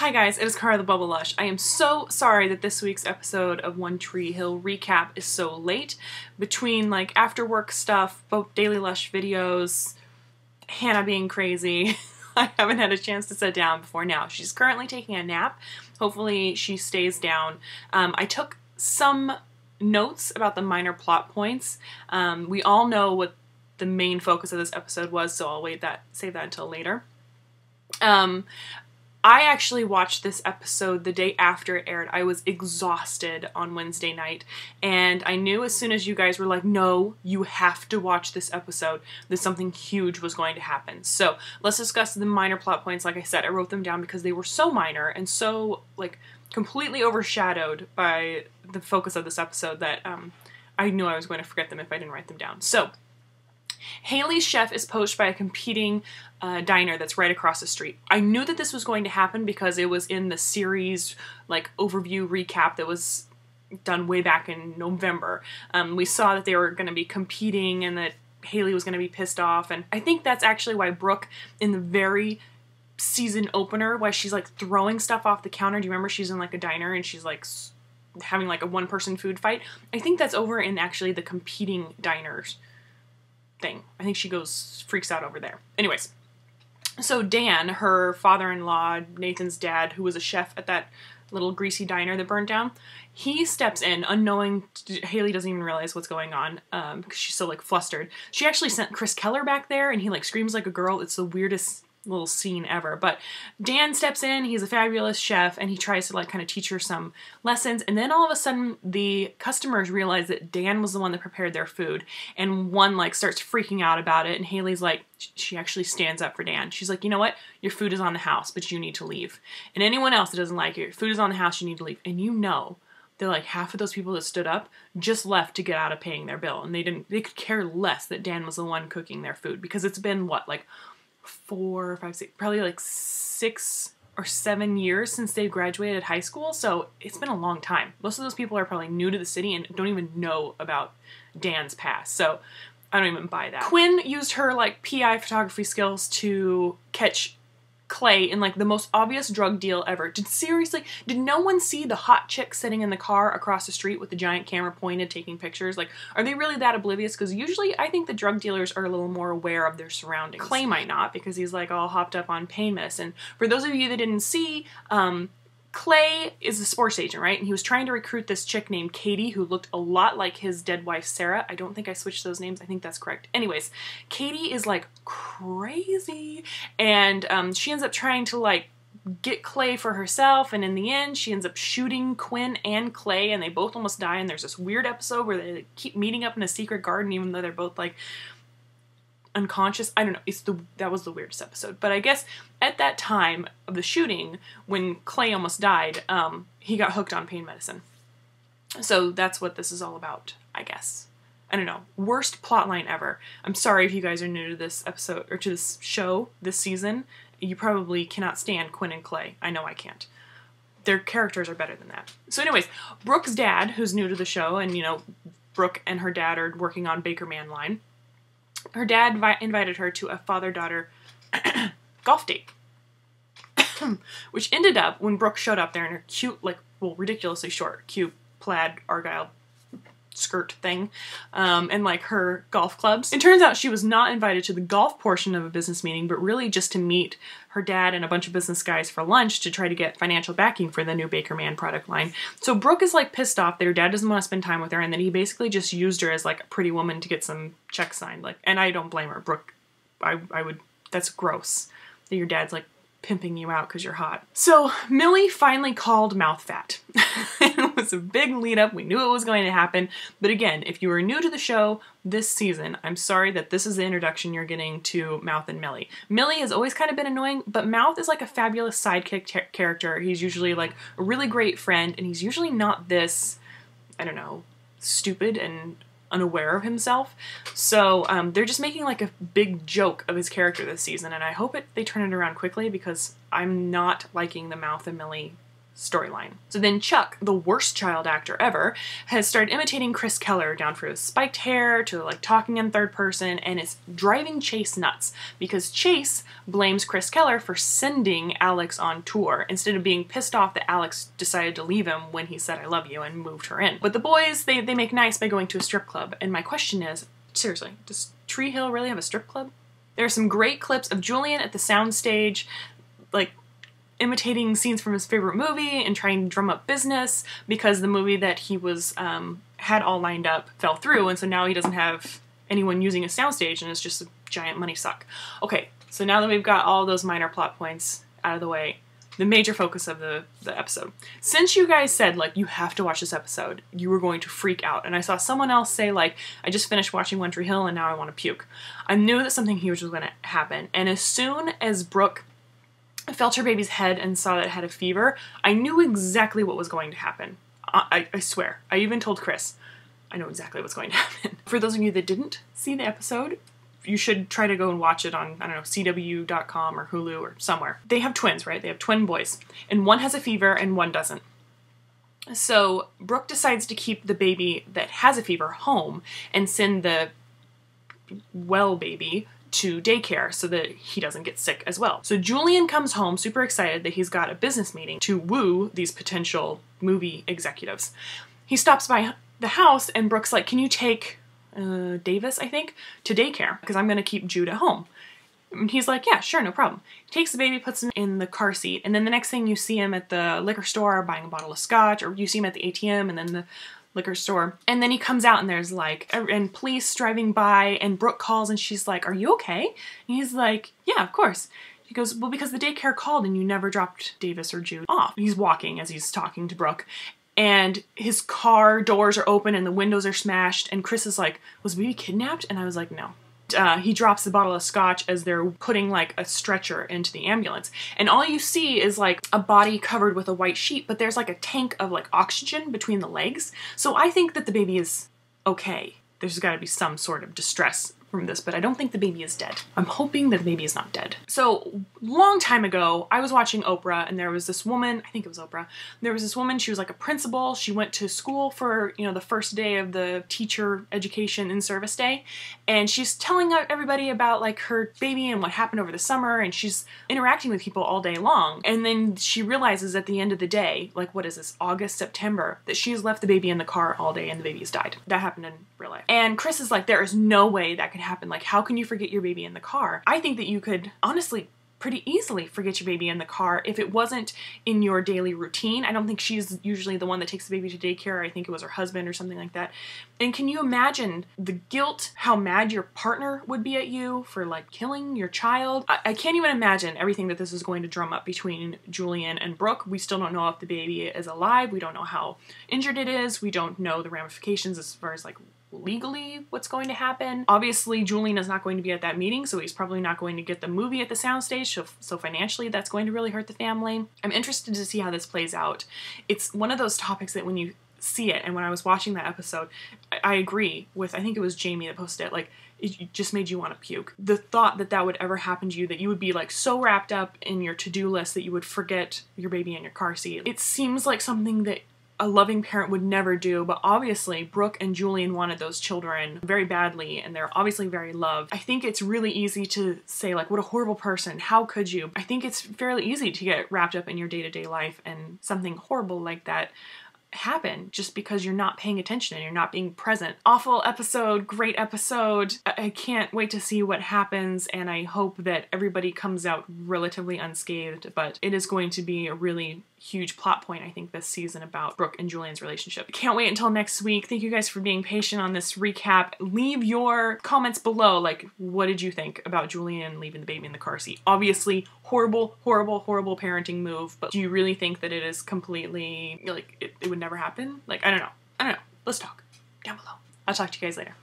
Hi guys, it is Cara the Bubble Lush. I am so sorry that this week's episode of One Tree Hill recap is so late. Between like after work stuff, both Daily Lush videos, Hannah being crazy, I haven't had a chance to sit down before now. She's currently taking a nap. Hopefully she stays down. I took some notes about the minor plot points. We all know what the main focus of this episode was, so I'll save that until later. I actually watched this episode the day after it aired. I was exhausted on Wednesday night, and I knew as soon as you guys were like, no, you have to watch this episode, that something huge was going to happen. So let's discuss the minor plot points. Like I said, I wrote them down because they were so minor and so like completely overshadowed by the focus of this episode that I knew I was going to forget them if I didn't write them down. So Haley's chef is poached by a competing diner that's right across the street. I knew that this was going to happen because it was in the series like overview recap that was done way back in November. We saw that they were going to be competing and that Haley was going to be pissed off, and I think that's actually why Brooke in the very season opener, why she's like throwing stuff off the counter. Do you remember she's in like a diner and she's like having like a one-person food fight? I think that's over in actually the competing diners thing. I think she freaks out over there. Anyways, so Dan, her father-in-law, Nathan's dad, who was a chef at that little greasy diner that burned down, he steps in unknowing. Haley doesn't even realize what's going on because she's so like flustered. She actually sent Chris Keller back there and he like screams like a girl. It's the weirdest little scene ever. But Dan steps in, he's a fabulous chef, and he tries to like kind of teach her some lessons, and then all of a sudden the customers realize that Dan was the one that prepared their food, and one like starts freaking out about it, and Haley's like, she actually stands up for Dan. She's like, you know what, your food is on the house, but you need to leave, and anyone else that doesn't like it, your food is on the house, you need to leave. And you know they're like half of those people that stood up just left to get out of paying their bill, and they could care less that Dan was the one cooking their food, because it's been what, like 4, 5, 6, probably like 6 or 7 years since they graduated high school, so it's been a long time. Most of those people are probably new to the city and don't even know about Dan's past, so I don't even buy that. Quinn used her like PI photography skills to catch Clay in like the most obvious drug deal ever. Did no one see the hot chick sitting in the car across the street with the giant camera pointed taking pictures? Like, are they really that oblivious? Because usually I think the drug dealers are a little more aware of their surroundings. Clay might not, because he's like all hopped up on pain medicine. For those of you that didn't see, Clay is a sports agent, right? And he was trying to recruit this chick named Katie who looked a lot like his dead wife, Sarah. I don't think I switched those names. I think that's correct. Anyways, Katie is like crazy, and she ends up trying to like get Clay for herself, and in the end she ends up shooting Quinn and Clay, and they both almost die, and there's this weird episode where they keep meeting up in a secret garden even though they're both like unconscious. I don't know. That was the weirdest episode. But I guess at that time of the shooting, when Clay almost died, he got hooked on pain medicine. So that's what this is all about, I guess. I don't know. Worst plotline ever. I'm sorry if you guys are new to this episode, or to this show, this season. You probably cannot stand Quinn and Clay. I know I can't. Their characters are better than that. So anyways, Brooke's dad, who's new to the show, and you know, Brooke and her dad are working on Baker Man line. Her dad invited her to a father-daughter golf date, which ended up when Brooke showed up there in her cute, like, well, ridiculously short, cute plaid argyle skirt thing, and like her golf clubs. It turns out she was not invited to the golf portion of a business meeting, but really just to meet her dad and a bunch of business guys for lunch to try to get financial backing for the new Baker Man product line. So Brooke is like pissed off that her dad doesn't want to spend time with her, and then he basically just used her as like a pretty woman to get some checks signed. Like, and I don't blame her. Brooke, I would, that's gross that your dad's like pimping you out because you're hot. So Millie finally called mouth fat. It was a big lead up. We knew it was going to happen. But again, if you are new to the show this season, I'm sorry that this is the introduction you're getting to Mouth and Millie. Millie has always kind of been annoying, but Mouth is like a fabulous sidekick character. He's usually like a really great friend, and he's usually not this, I don't know, stupid and unaware of himself. So they're just making like a big joke of his character this season, and I hope they turn it around quickly, because I'm not liking the Mouth and Millie storyline. So then Chuck, the worst child actor ever, has started imitating Chris Keller, down for his spiked hair to like talking in third person, and it's driving Chase nuts because Chase blames Chris Keller for sending Alex on tour instead of being pissed off that Alex decided to leave him when he said I love you and moved her in. But the boys, they make nice by going to a strip club, and my question is, seriously, does Tree Hill really have a strip club? There are some great clips of Julian at the soundstage, like imitating scenes from his favorite movie and trying to drum up business because the movie that he was had all lined up fell through, and so now he doesn't have anyone using his soundstage and it's just a giant money suck. Okay, so now that we've got all those minor plot points out of the way, the major focus of the episode. Since you guys said, like, you have to watch this episode, you were going to freak out, and I saw someone else say, like, I just finished watching One Tree Hill and now I want to puke. I knew that something huge was going to happen, and as soon as Brooke felt her baby's head and saw that it had a fever, I knew exactly what was going to happen. I swear. I even told Chris, I know exactly what's going to happen. For those of you that didn't see the episode, you should try to go and watch it on, I don't know, CW.com or Hulu or somewhere. They have twins, right? They have twin boys. And one has a fever and one doesn't. So Brooke decides to keep the baby that has a fever home and send the well baby to daycare so that he doesn't get sick as well. So Julian comes home super excited that he's got a business meeting to woo these potential movie executives. He stops by the house and Brooke's like, can you take Davis, I think, to daycare because I'm going to keep Jude at home. And he's like, yeah, sure, no problem. He takes the baby, puts him in the car seat, and then the next thing you see him at the liquor store buying a bottle of scotch, or you see him at the ATM and then the liquor store. And then he comes out and there's like, and police driving by, and Brooke calls and she's like, are you okay? And he's like, yeah, of course. He goes, well, because the daycare called and you never dropped Davis or Jude off. He's walking as he's talking to Brooke, and his car doors are open and the windows are smashed, and Chris is like, was baby kidnapped? And I was like, no. He drops the bottle of scotch as they're putting like a stretcher into the ambulance, and all you see is like a body covered with a white sheet, but there's like a tank of like oxygen between the legs. So I think that the baby is okay. There's got to be some sort of distress from this, but I don't think the baby is dead. I'm hoping that the baby is not dead. So long time ago, I was watching Oprah, and there was this woman, I think it was Oprah, there was this woman, she was like a principal, she went to school for, you know, the first day of the teacher education in service day, and she's telling everybody about like her baby and what happened over the summer, and she's interacting with people all day long, and then she realizes at the end of the day, like what is this, August, September, that she's left the baby in the car all day and the baby has died. That happened in real life. And Chris is like, there is no way that could happen. Like, how can you forget your baby in the car? I think that you could honestly pretty easily forget your baby in the car if it wasn't in your daily routine. I don't think she's usually the one that takes the baby to daycare. I think it was her husband or something like that. And can you imagine the guilt, how mad your partner would be at you for like killing your child? I can't even imagine everything that this is going to drum up between Julian and Brooke. We still don't know if the baby is alive. We don't know how injured it is. We don't know the ramifications as far as like legally what's going to happen. Obviously, Julian is not going to be at that meeting, so he's probably not going to get the movie at the soundstage, so financially that's going to really hurt the family. I'm interested to see how this plays out. It's one of those topics that when you see it, and when I was watching that episode, I agree with, I think it was Jamie that posted it, like, it just made you want to puke. The thought that that would ever happen to you, that you would be like so wrapped up in your to-do list that you would forget your baby in your car seat. It seems like something that a loving parent would never do, but obviously Brooke and Julian wanted those children very badly, and they're obviously very loved. I think it's really easy to say like, what a horrible person, how could you? I think it's fairly easy to get wrapped up in your day-to-day life and something horrible like that happen just because you're not paying attention and you're not being present. Awful episode, great episode. I can't wait to see what happens, and I hope that everybody comes out relatively unscathed, but it is going to be a really huge plot point, I think, this season about Brooke and Julian's relationship. Can't wait until next week. Thank you guys for being patient on this recap. Leave your comments below, like, what did you think about Julian leaving the baby in the car seat? Obviously, horrible, horrible, horrible parenting move, but do you really think that it is completely, like, it would never happen? Like, I don't know. Let's talk down below. I'll talk to you guys later.